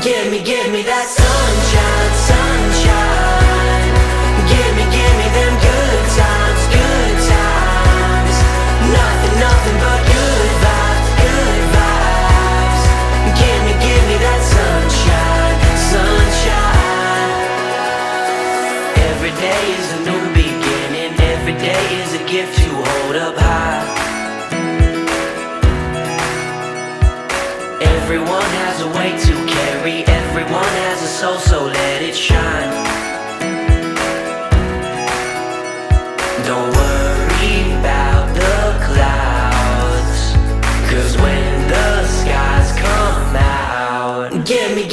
Give me that sunshine, sunshine. Give me them good times, good times. Nothing but good vibes, good vibes. Give me that sunshine, sunshine. Every day is a new beginning. Every day is a gift to hold up high. Everyone has a way to carry, everyone has a soul, so let it shine. Don't worry about the clouds, 'cause when the skies come out, give me